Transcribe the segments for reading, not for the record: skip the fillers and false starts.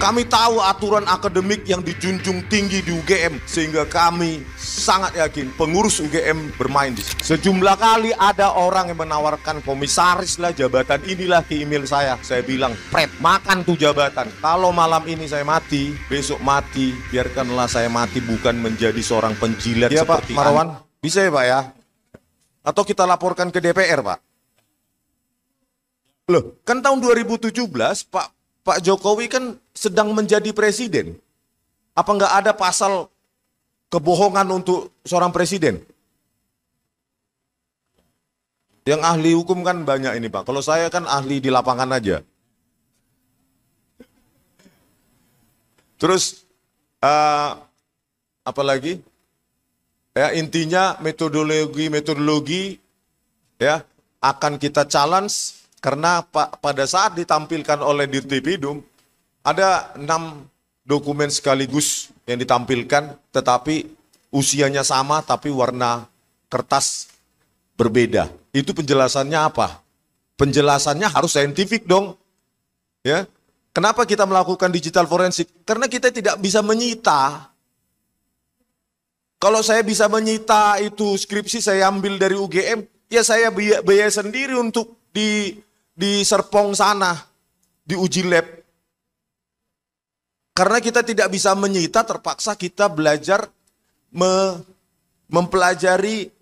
Kami tahu aturan akademik yang dijunjung tinggi di UGM, sehingga kami sangat yakin pengurus UGM bermain di sini. Sejumlah kali ada orang yang menawarkan komisaris lah, jabatan inilah ke email saya. Saya bilang, Pret, makan tuh jabatan. Kalau malam ini saya mati, besok mati, biarkanlah saya mati bukan menjadi seorang penjilat ya, seperti Pak Marwan. Bisa ya Pak ya? Atau kita laporkan ke DPR Pak? Loh, kan tahun 2017 Pak Jokowi kan sedang menjadi presiden. Apa nggak ada pasal kebohongan untuk seorang presiden? Yang ahli hukum kan banyak ini Pak. Kalau saya kan ahli di lapangan aja. Terus apa lagi? Ya intinya metodologi ya akan kita challenge. Karena pada saat ditampilkan oleh Dirtipidum, ada 6 dokumen sekaligus yang ditampilkan, tetapi usianya sama, tapi warna kertas berbeda. Itu penjelasannya apa? Penjelasannya harus saintifik dong. Ya, kenapa kita melakukan digital forensik? Karena kita tidak bisa menyita. Kalau saya bisa menyita itu skripsi saya ambil dari UGM, ya saya biaya sendiri untuk di Serpong sana, di uji lab. Karena kita tidak bisa menyita, terpaksa kita belajar mempelajari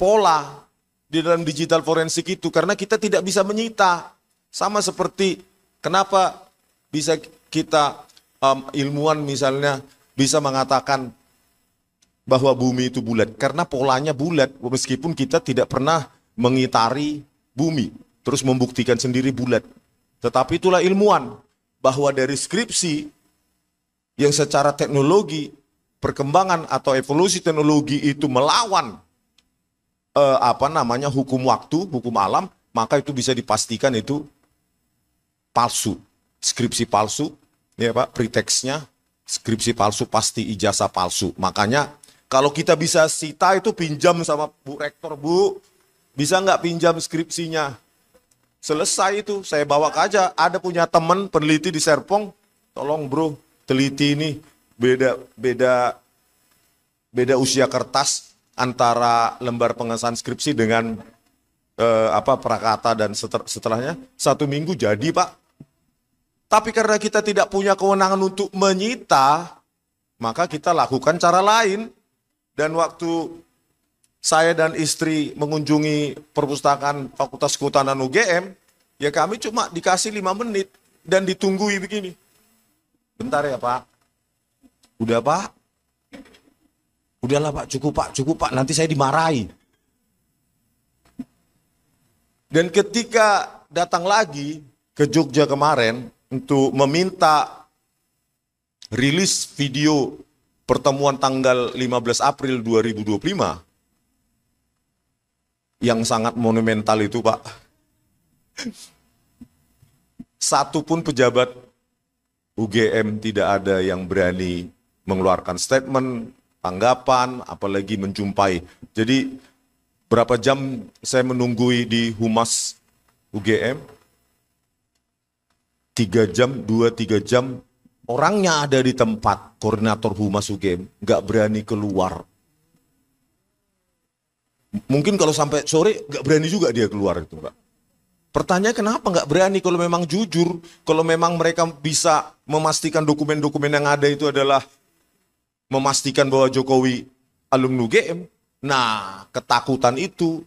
pola di dalam digital forensik itu. Karena kita tidak bisa menyita. Sama seperti kenapa bisa kita ilmuwan misalnya bisa mengatakan bahwa bumi itu bulat. Karena polanya bulat, meskipun kita tidak pernah mengitari bumi. Terus membuktikan sendiri bulat. Tetapi itulah ilmuwan, bahwa dari skripsi yang secara teknologi, perkembangan atau evolusi teknologi itu melawan hukum waktu, hukum alam, maka itu bisa dipastikan itu palsu. Skripsi palsu, ya Pak, preteksnya skripsi palsu pasti ijazah palsu. Makanya kalau kita bisa sita itu pinjam sama Bu Rektor, Bu, bisa nggak pinjam skripsinya? Selesai itu, saya bawa aja. Ada punya teman peneliti di Serpong, tolong bro, teliti ini beda usia kertas antara lembar pengesahan skripsi dengan prakata dan setelahnya. 1 minggu jadi Pak. Tapi karena kita tidak punya kewenangan untuk menyita, maka kita lakukan cara lain. Dan waktu saya dan istri mengunjungi perpustakaan Fakultas Kehutanan UGM, ya kami cuma dikasih 5 menit dan ditunggui begini. Bentar ya Pak. Udah Pak. Udahlah Pak, cukup Pak, nanti saya dimarahi. Dan ketika datang lagi ke Jogja kemarin untuk meminta rilis video pertemuan tanggal 15 April 2025, yang sangat monumental itu Pak, satu pun pejabat UGM tidak ada yang berani mengeluarkan statement, tanggapan, apalagi menjumpai. Jadi berapa jam saya menunggui di Humas UGM? 3 jam, orangnya ada di tempat, koordinator Humas UGM, nggak berani keluar. Mungkin kalau sampai sore nggak berani juga dia keluar itu Pak. Pertanyaan kenapa nggak berani kalau memang jujur, kalau memang mereka bisa memastikan dokumen-dokumen yang ada itu adalah memastikan bahwa Jokowi alumni UGM. Nah, ketakutan itu,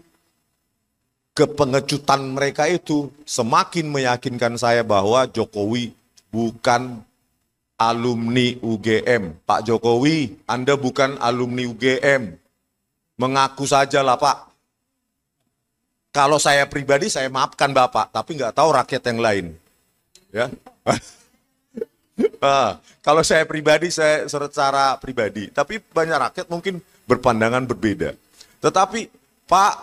kepengecutan mereka itu semakin meyakinkan saya bahwa Jokowi bukan alumni UGM. Pak Jokowi, Anda bukan alumni UGM. Mengaku saja lah Pak. Kalau saya pribadi saya maafkan Bapak, tapi nggak tahu rakyat yang lain. Ya. Kalau saya pribadi, saya secara pribadi. Tapi banyak rakyat mungkin berpandangan berbeda. Tetapi Pak,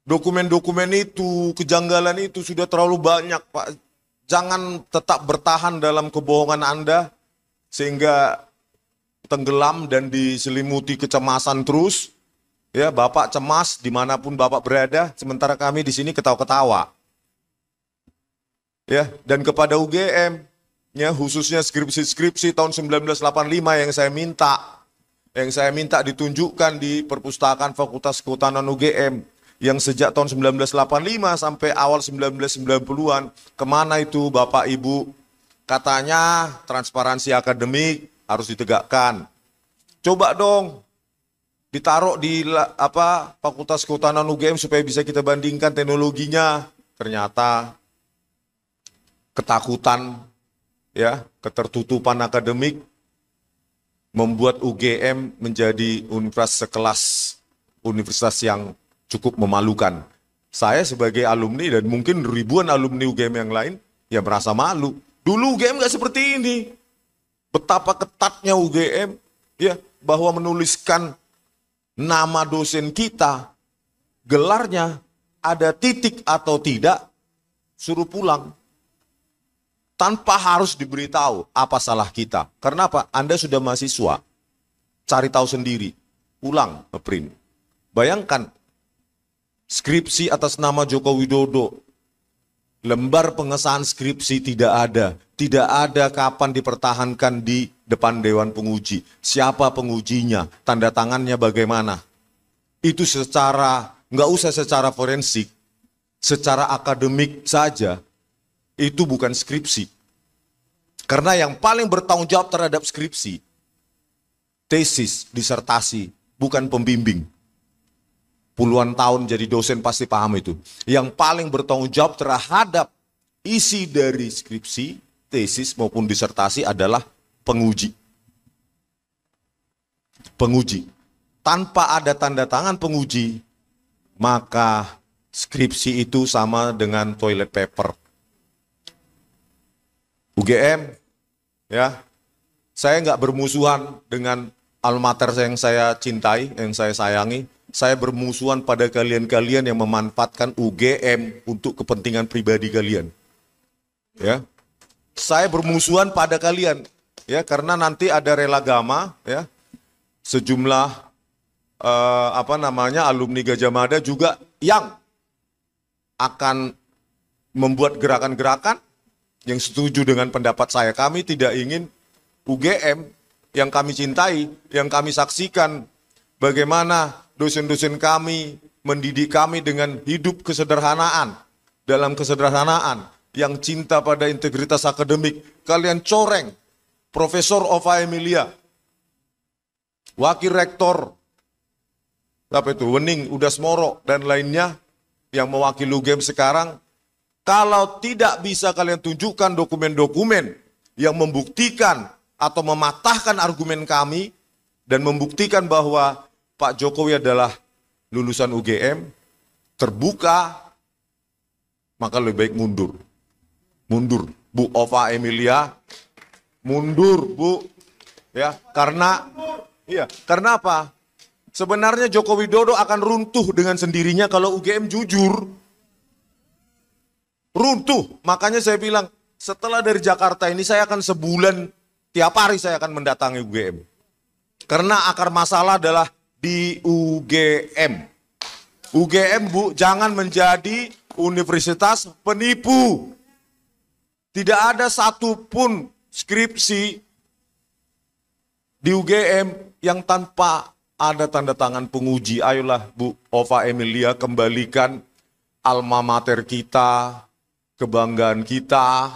dokumen-dokumen itu, kejanggalan itu sudah terlalu banyak Pak. Jangan tetap bertahan dalam kebohongan Anda, sehingga tenggelam dan diselimuti kecemasan terus. Ya, Bapak cemas dimanapun Bapak berada, sementara kami di sini ketawa-ketawa. Ya, dan kepada UGM, ya khususnya skripsi-skripsi tahun 1985 yang saya minta ditunjukkan di perpustakaan Fakultas Kehutanan UGM yang sejak tahun 1985 sampai awal 1990-an. Kemana itu Bapak Ibu? Katanya transparansi akademik harus ditegakkan. Coba dong ditaruh di Fakultas Kehutanan UGM supaya bisa kita bandingkan teknologinya. Ternyata ketakutan, ya, ketertutupan akademik membuat UGM menjadi universitas yang cukup memalukan. Saya sebagai alumni dan mungkin ribuan alumni UGM yang lain ya merasa malu. Dulu UGM nggak seperti ini. Betapa ketatnya UGM, ya, bahwa menuliskan nama dosen kita, gelarnya, ada titik atau tidak, suruh pulang. Tanpa harus diberitahu apa salah kita. Karena apa? Anda sudah mahasiswa, cari tahu sendiri, pulang ngeprint. Bayangkan, skripsi atas nama Joko Widodo, lembar pengesahan skripsi tidak ada. Tidak ada kapan dipertahankan di depan Dewan Penguji. Siapa pengujinya, tanda tangannya bagaimana. Itu nggak usah secara forensik, secara akademik saja, itu bukan skripsi. Karena yang paling bertanggung jawab terhadap skripsi, tesis, disertasi, bukan pembimbing. Puluhan tahun jadi dosen pasti paham itu. Yang paling bertanggung jawab terhadap isi dari skripsi, tesis maupun disertasi adalah penguji. Penguji. Tanpa ada tanda tangan penguji, maka skripsi itu sama dengan toilet paper. UGM, ya, saya nggak bermusuhan dengan alma mater yang saya cintai, yang saya sayangi. Saya bermusuhan pada kalian-kalian yang memanfaatkan UGM untuk kepentingan pribadi kalian. Ya, saya bermusuhan pada kalian, ya, karena nanti ada relagama, ya, sejumlah alumni Gajah Mada juga yang akan membuat gerakan-gerakan yang setuju dengan pendapat saya. Kami tidak ingin UGM yang kami cintai, yang kami saksikan bagaimana dosen-dosen kami mendidik kami dengan hidup kesederhanaan, dalam kesederhanaan, yang cinta pada integritas akademik. Kalian coreng Profesor Ova Emilia, Wakil Rektor Wening Udasmoro dan lainnya yang mewakili UGM sekarang. Kalau tidak bisa kalian tunjukkan dokumen-dokumen yang membuktikan atau mematahkan argumen kami dan membuktikan bahwa Pak Jokowi adalah lulusan UGM, terbuka, maka lebih baik mundur. Mundur, Bu Ova Emilia, mundur, Bu. Ya, karena apa? Sebenarnya Joko Widodo akan runtuh dengan sendirinya kalau UGM jujur. Runtuh, makanya saya bilang, setelah dari Jakarta ini saya akan sebulan, tiap hari saya akan mendatangi UGM. Karena akar masalah adalah di UGM. UGM, Bu, jangan menjadi universitas penipu. Tidak ada satupun skripsi di UGM yang tanpa ada tanda tangan penguji. Ayolah Bu Ova Emilia, kembalikan alma mater kita, kebanggaan kita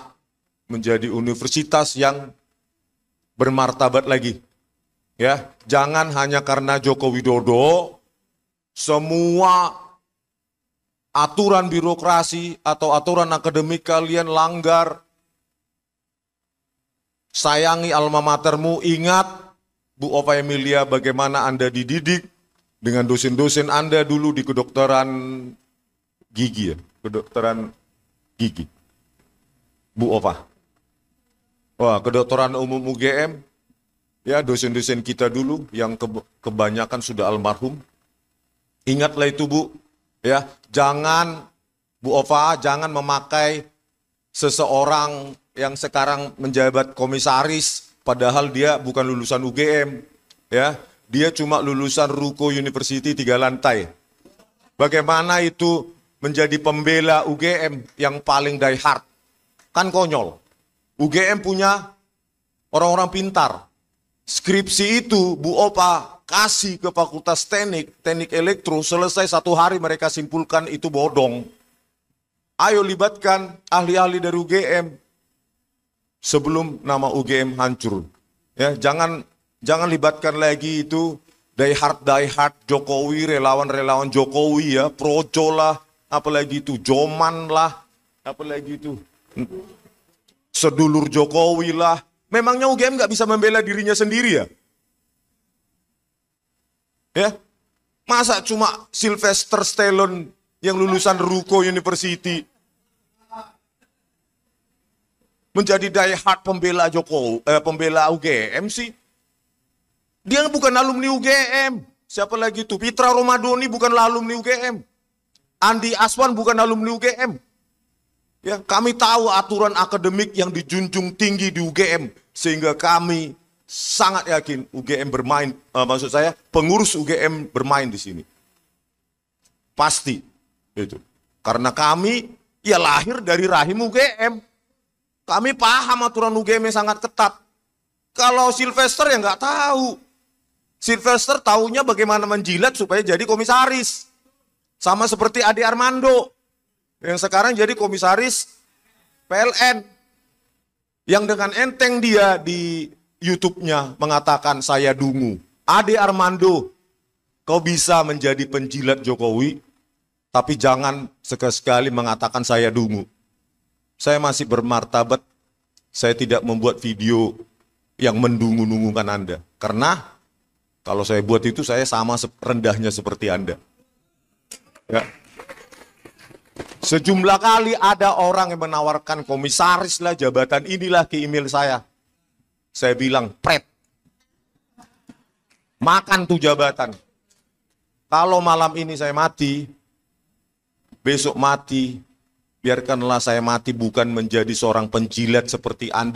menjadi universitas yang bermartabat lagi. Ya, jangan hanya karena Joko Widodo semua aturan birokrasi atau aturan akademik kalian langgar. Sayangi alma matermu, ingat Bu Ova Emilia bagaimana Anda dididik dengan dosen-dosen Anda dulu di kedokteran gigi, ya, kedokteran gigi. Bu Ova. Wah, kedokteran umum UGM, ya, dosen-dosen kita dulu yang kebanyakan sudah almarhum. Ingatlah itu, Bu. Ya, jangan, Bu Ova, jangan memakai seseorang yang sekarang menjabat komisaris, padahal dia bukan lulusan UGM. Ya, dia cuma lulusan Ruko University 3 lantai. Bagaimana itu menjadi pembela UGM yang paling die hard? Kan konyol. UGM punya orang-orang pintar. Skripsi itu Bu Opa kasih ke Fakultas Teknik Elektro, selesai 1 hari mereka simpulkan itu bodong. Ayo libatkan ahli-ahli dari UGM sebelum nama UGM hancur. Ya, jangan libatkan lagi itu die hard Jokowi, relawan Jokowi ya, Projo lah, apalagi itu Joman lah, apalagi itu sedulur Jokowi lah. Memangnya UGM nggak bisa membela dirinya sendiri ya? Ya, masa cuma Sylvester Stallone yang lulusan Ruko University menjadi die hard pembela pembela UGM sih? Dia bukan alumni UGM. Siapa lagi itu? Pitra Romadoni bukan alumni UGM. Andi Aswan bukan alumni UGM. Ya, kami tahu aturan akademik yang dijunjung tinggi di UGM, sehingga kami sangat yakin UGM bermain, maksud saya pengurus UGM bermain di sini. Pasti itu. Karena kami ya lahir dari rahim UGM. Kami paham aturan UGM yang sangat ketat. Kalau Sylvester ya nggak tahu. Sylvester tahunya bagaimana menjilat supaya jadi komisaris. Sama seperti Ade Armando yang sekarang jadi komisaris PLN. Yang dengan enteng dia di YouTube-nya mengatakan saya dungu. Ade Armando, kau bisa menjadi penjilat Jokowi, tapi jangan sekali-sekali mengatakan saya dungu. Saya masih bermartabat, saya tidak membuat video yang mendungu-dungukan Anda. Karena kalau saya buat itu saya sama rendahnya seperti Anda. Ya. Sejumlah kali ada orang yang menawarkan komisaris lah, jabatan inilah ke email saya. Saya bilang, pret. Makan tuh jabatan. Kalau malam ini saya mati, besok mati, biarkanlah saya mati bukan menjadi seorang penjilat seperti Anda.